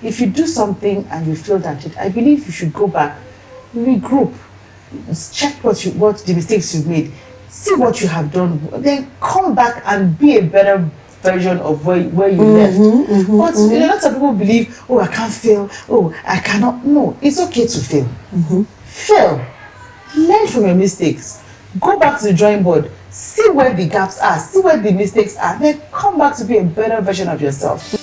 if you do something and you failed at it, I believe you should go back, regroup, check what the mistakes you made, see what you have done, then come back and be a better version of where you left. But lots of people believe, oh, I can't fail, oh, I cannot. No, it's okay to fail. Fail, learn from your mistakes, go back to the drawing board, see where the gaps are, see where the mistakes are, then come back to be a better version of yourself.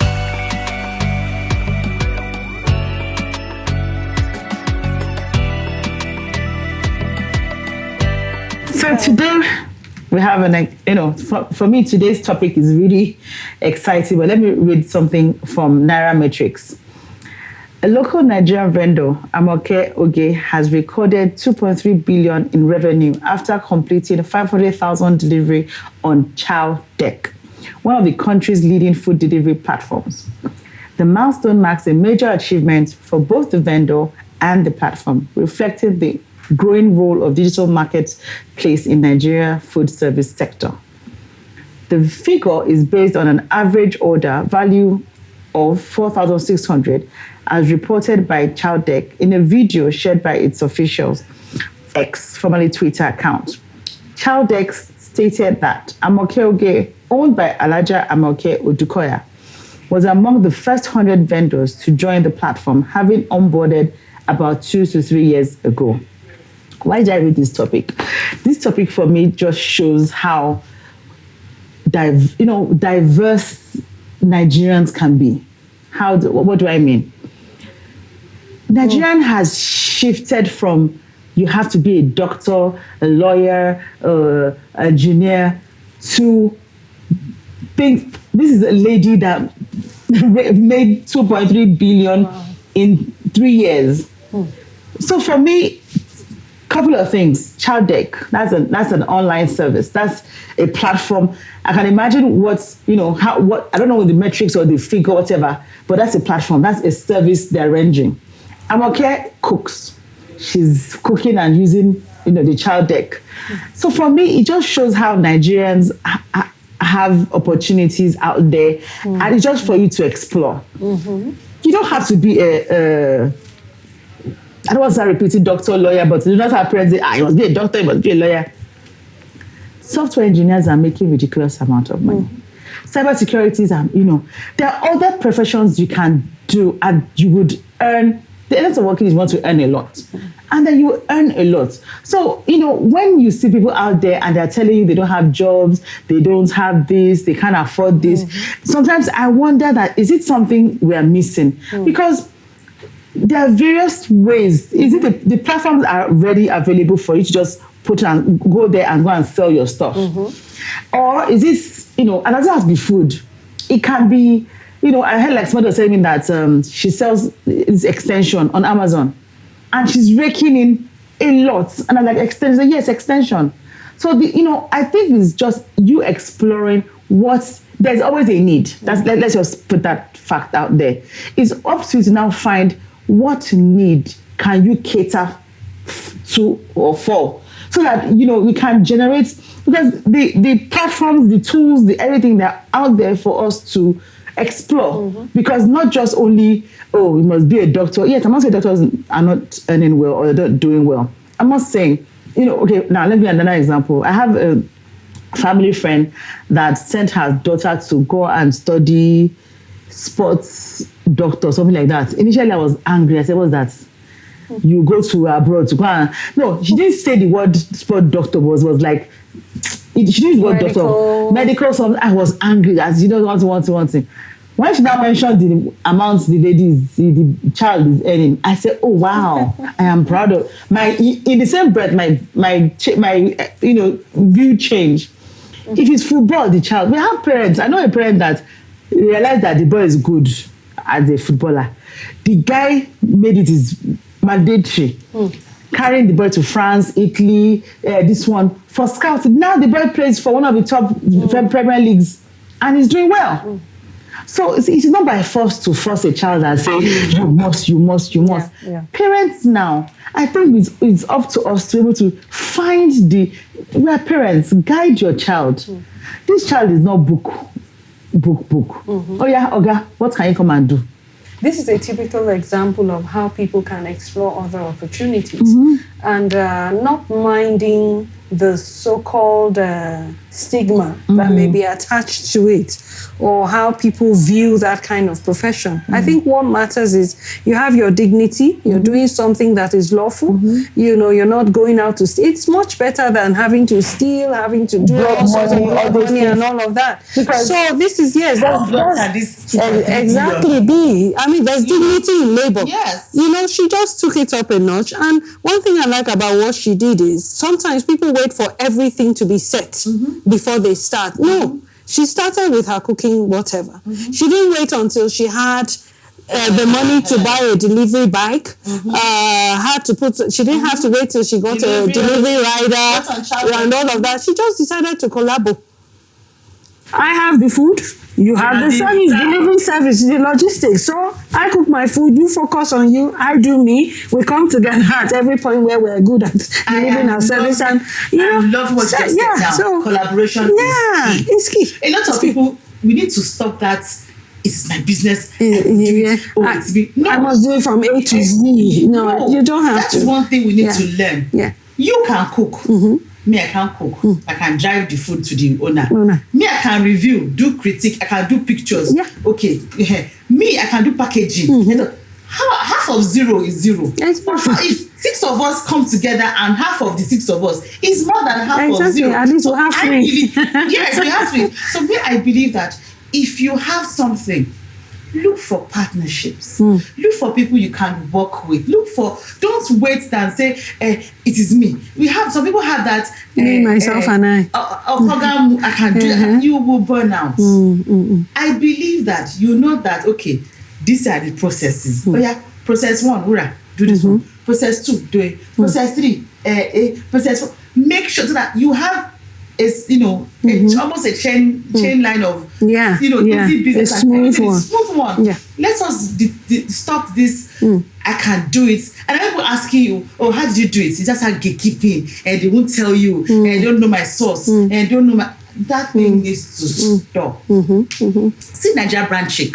So today we have for me today's topic is really exciting, but let me read something from Nairametrics. A local Nigerian vendor, Amoke Oge, has recorded 2.3 billion in revenue after completing 500,000 delivery on Chow Deck, one of the country's leading food delivery platforms. The milestone marks a major achievement for both the vendor and the platform, reflecting the growing role of digital marketplace in Nigeria food service sector. The figure is based on an average order value of 4,600, as reported by Chowdeck in a video shared by its officials, X, formerly Twitter account. Chowdeck stated that Amoke Oge, owned by Alaja Amoke Odukoya, was among the first 100 vendors to join the platform, having onboarded about 2 to 3 years ago. Why did I read this topic? This topic for me just shows how diverse Nigerians can be. What do I mean? Nigerian has shifted from you have to be a doctor, a lawyer, an engineer, to think this is a lady that made 2.3 billion in 3 years. So for me, couple of things. Chowdeck, that's an online service. That's a platform. I can imagine I don't know the metrics or the figure, whatever, but that's a platform. That's a service they're rendering. Amoke cooks. She's cooking and using, the Chowdeck. So for me, it just shows how Nigerians have opportunities out there, and it's just for you to explore. You don't have to be I don't want to say repeated doctor, lawyer, but you do not have parents say, you must be a doctor, you must be a lawyer. Software engineers are making ridiculous amount of money. Cyber securities are, there are other professions you can do and you would earn. The essence of working is you want to earn a lot. And then you earn a lot. So, when you see people out there and they're telling you they don't have jobs, they don't have this, they can't afford this, sometimes I wonder that, is it something we are missing? Because there are various ways. Is it the platforms are ready available for you to just put and go there and go and sell your stuff? Or is this, and it doesn't have to be food. It can be, I heard like somebody was telling me that she sells this extension on Amazon and she's raking in a lot. And I'm like, extension? Yes, extension. So, I think it's just you exploring there's always a need. Let's just put that fact out there. It's up to you to now find what need can you cater to or for, so that we can generate, because the platforms, the tools, the everything, they're out there for us to explore. Because not just only you must be a doctor. Yes, I'm not saying doctors are not earning well or they're not doing well. I'm not saying, okay, now let me give another example. I have a family friend that sent her daughter to go and study sports doctor, something like that. Initially, I was angry. I said, what's that? You go to abroad to go and... No, she didn't say the word sport doctor, was like... She didn't use the word doctor. Medical, something. I was angry. As you don't want to. When she now mentioned the amounts the child is earning, I said, oh, wow, I am proud of... In the same breath, my view changed. If it's football, the child... We have parents. I know a parent that realized that the boy is good as a footballer. The guy made it his mandatory, carrying the boy to France, Italy, this one for scouting. Now the boy plays for one of the top Premier Leagues and he's doing well. So it's not by force to force a child and say, you must. Yeah. Parents now, I think it's up to us to be able to find we are parents, guide your child. This child is not book. Oh yeah, Oga, what can you come and do? this is a typical example of how people can explore other opportunities and not minding the so-called stigma that may be attached to it, or how people view that kind of profession. I think what matters is you have your dignity, you're doing something that is lawful, you know, you're not going out to steal. It's much better than having to steal, having to do all sorts of money and all of that. Because so this is, yes, that's exactly be. I mean, there's dignity in labor. Yes. You know, she just took it up a notch. And one thing I like about what she did is sometimes people wait for everything to be set before they start. No, she started with her cooking, whatever. She didn't wait until she had the money to buy a delivery bike. She didn't have to wait till she got a delivery rider and all of that. She just decided to collabo. I have the food, you have the service, delivery service, the logistics. So I cook my food, you focus on you, I do me. We come together at every point where we're good at delivering our service. And you know, love what you just said now. So, collaboration is key. A lot of people, we need to stop that. It's my business. I must do it from A to Z. No, you don't have to. That's one thing we need to learn. Yeah. You can cook. Me, I can't cook. I can drive the food to the owner. Me, I can review, do critique, I can do pictures. Yeah. Okay. Me, I can do packaging. You know, half of zero is zero. If 6 of us come together and half of the 6 of us is more than half of zero. At least we'll have 3. Yes, we have 3. So me, I believe that if you have something, look for partnerships. Look for people you can work with. Don't wait and say, it is me. We have, some people have that. Me, myself, and I. I can do that. You will burn out. I believe that you know that, okay, these are the processes. Oh yeah, process 1, do this one. Process 2, do it. Process 3, process 4. Make sure that you have it's it's almost a chain line of easy business, a smooth one. Yeah. Let us stop this. I can do it. And people asking you, oh, how did you do it? It's just like gatekeeping, and they won't tell you, and they don't know my source, and don't know that thing needs to stop. See Nigeria brand chick.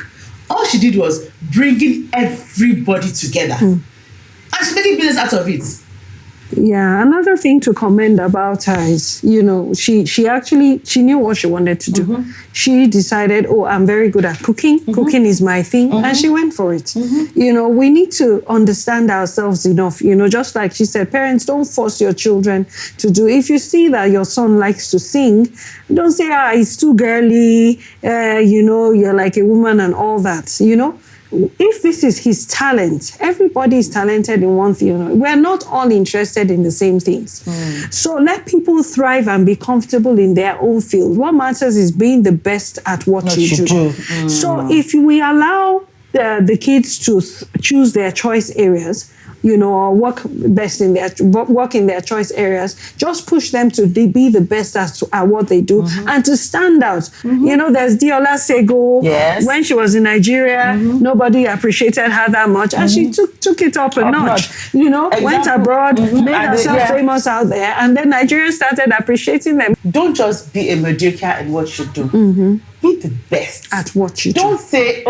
All she did was bringing everybody together, and she's making business out of it. Yeah, another thing to commend about her is, she knew what she wanted to do. She decided, I'm very good at cooking. Cooking is my thing. And she went for it. We need to understand ourselves enough. Just like she said, parents, don't force your children to do. If you see that your son likes to sing, don't say, it's too girly, you're like a woman and all that, If this is his talent, everybody is talented in one thing. We're not all interested in the same things. So let people thrive and be comfortable in their own field. What matters is being the best at what you do. So if we allow the kids to choose their choice areas, or work in their choice areas, just push them to be the best at what they do and to stand out. There's Diola Sego. Yes. When she was in Nigeria, nobody appreciated her that much, and she took it up a notch. Went abroad, made herself famous out there, and then Nigerians started appreciating them. Don't just be a mediocre in what you do. Be the best at what you do. Don't say,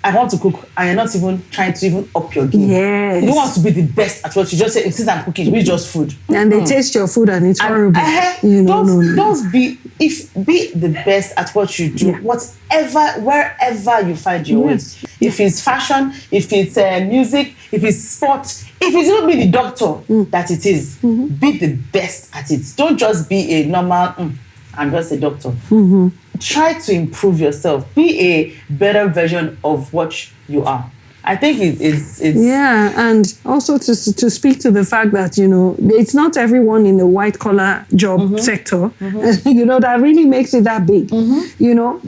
I want to cook, and you're not even trying to even up your game. Yes. You don't want to be the best at what you just say, since I'm cooking, we just food. And they taste your food and it's horrible. Don't be the best at what you do. Wherever you find your way. If it's fashion, if it's music, if it's sport, if it's even be the doctor that it is, be the best at it. Don't just be a normal, I'm just a doctor. Try to improve yourself. Be a better version of what you are. I think it's yeah, and also to speak to the fact that it's not everyone in the white collar job sector that really makes it that big.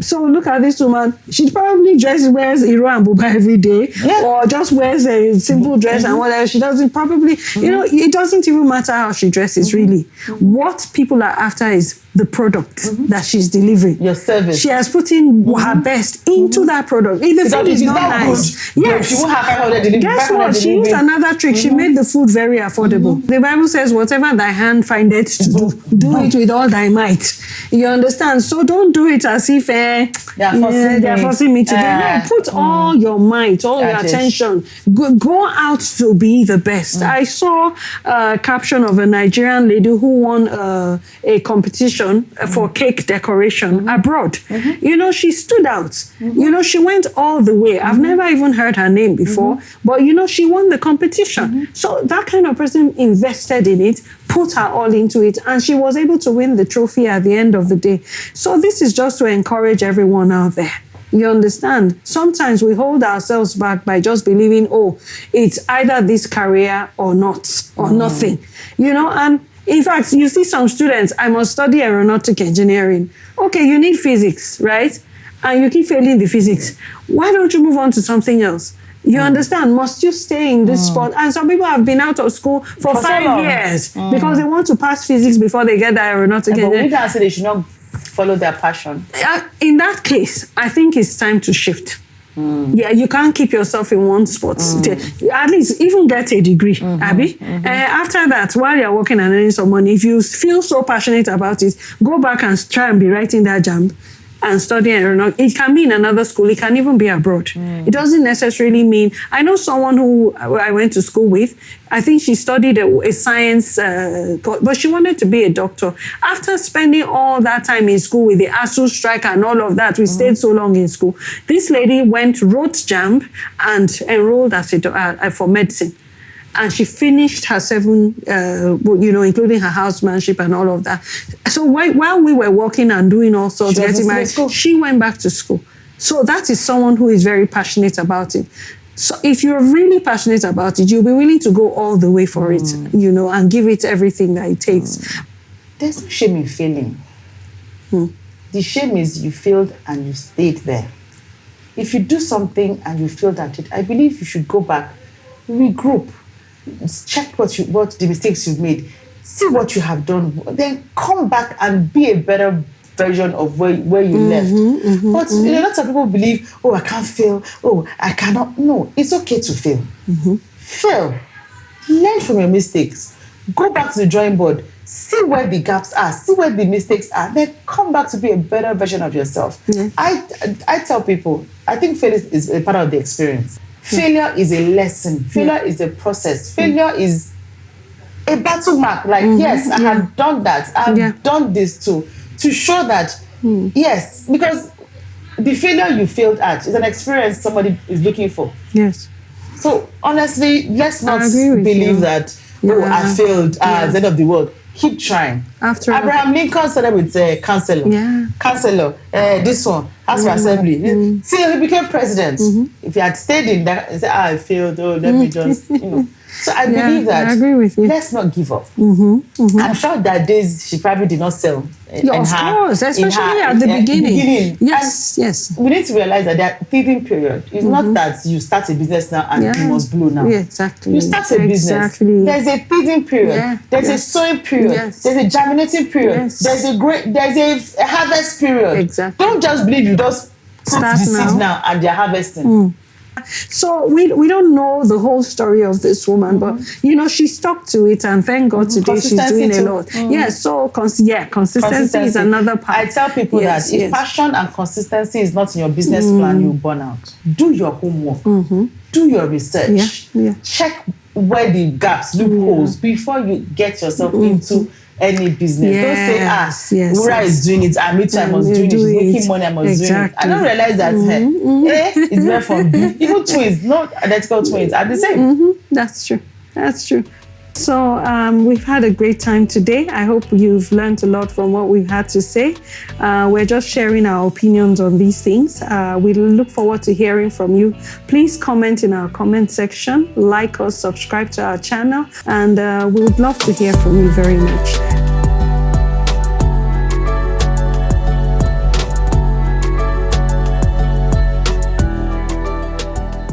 So look at this woman. She probably wears Iro and Buba every day, or just wears a simple dress and whatever. She doesn't probably it doesn't even matter how she dresses really. What people are after is the product that she's delivering. Your service. She has put in her best into that product. If the food is not nice, yes. She won't have 500 delivery. Guess what? She used another trick. She made the food very affordable. The Bible says, whatever thy hand findeth to do it with all thy might. You understand? So don't do it as if they are forcing me to do it. No, put all your might, all your attention. Go out to be the best. I saw a caption of a Nigerian lady who won a competition for cake decoration abroad. You know, she stood out. You know, she went all the way. I've never even heard her name before, but you know, she won the competition. So that kind of person invested in it, put her all into it, and she was able to win the trophy at the end of the day. So this is just to encourage everyone out there. You understand? Sometimes we hold ourselves back by just believing, oh, it's either this career or not, or nothing. You know, and in fact, you see some students, I must study aeronautic engineering. Okay, you need physics, right? And you keep failing the physics. Why don't you move on to something else? You understand? Must you stay in this spot? And some people have been out of school for 5 years because they want to pass physics before they get the aeronautic engineering. But we can say they should not follow their passion. In that case, I think it's time to shift. Yeah, you can't keep yourself in one spot. At least even get a degree, Abby. After that, while you're working and earning some money, if you feel so passionate about it, go back and try and be writing that jam and study aeronautics. It can be in another school. It can even be abroad. It doesn't necessarily mean... I know someone who I went to school with. I think she studied a science, but she wanted to be a doctor. After spending all that time in school with the ASU strike and all of that, we stayed so long in school. This lady wrote JAMB and enrolled as for medicine. And she finished her 7, you know, including her housemanship and all of that. So while we were working and doing all sorts, getting married, she went back to school. So that is someone who is very passionate about it. So if you're really passionate about it, you'll be willing to go all the way for it, you know, and give it everything that it takes. There's no shame in failing. The shame is you failed and you stayed there. If you do something and you failed at it, I believe you should go back, regroup, check what the mistakes you've made, see what you have done, then come back and be a better version of where you left. But you know, lots of people believe, oh, I can't fail, oh, I cannot. No, it's okay to fail. Fail. Learn from your mistakes. Go back to the drawing board. See where the gaps are. See where the mistakes are. Then come back to be a better version of yourself. I tell people, I think failure is a part of the experience. Failure is a lesson. Failure is a process. Failure is a battle mark. Like, yes, I have done that. I have done this too. To show that, yes, because the failure you failed at is an experience somebody is looking for. Yes. So, honestly, let's not believe that, oh, I failed at the end of the world. Keep trying. After Abraham Lincoln started with counselor. Counselor, this one, House of Assembly. See, he became president. If he had stayed in that and said, I failed, oh, let me just, you know. So I believe that. I agree with you. Let's not give up. I'm sure that days she probably did not sell. Of course, especially at the beginning. Yes, yes. We need to realize that that teething period is not that you start a business now and you must blow now. Yeah, exactly. You start a business. There's a teething period. There's a sowing period. There's a germinating period. There's a harvest period. Exactly. Don't just believe you just put the seed now and they're harvesting. So we don't know the whole story of this woman, but you know, she stuck to it, and thank God today she's doing a lot. Yeah, so consistency is another part. I tell people that if passion and consistency is not in your business plan, you burn out. Do your homework. Do your research. Check where the gaps, loopholes, before you get yourself into any business. Don't say, Wura is doing it, I must do it. She's making money, I must do it. I don't realize that A is rare from B. Even twins, not identical twins, are the same. That's true. That's true. So we've had a great time today. I hope you've learned a lot from what we've had to say. We're just sharing our opinions on these things. We look forward to hearing from you. Please comment in our comment section, like us, subscribe to our channel, and we would love to hear from you very much.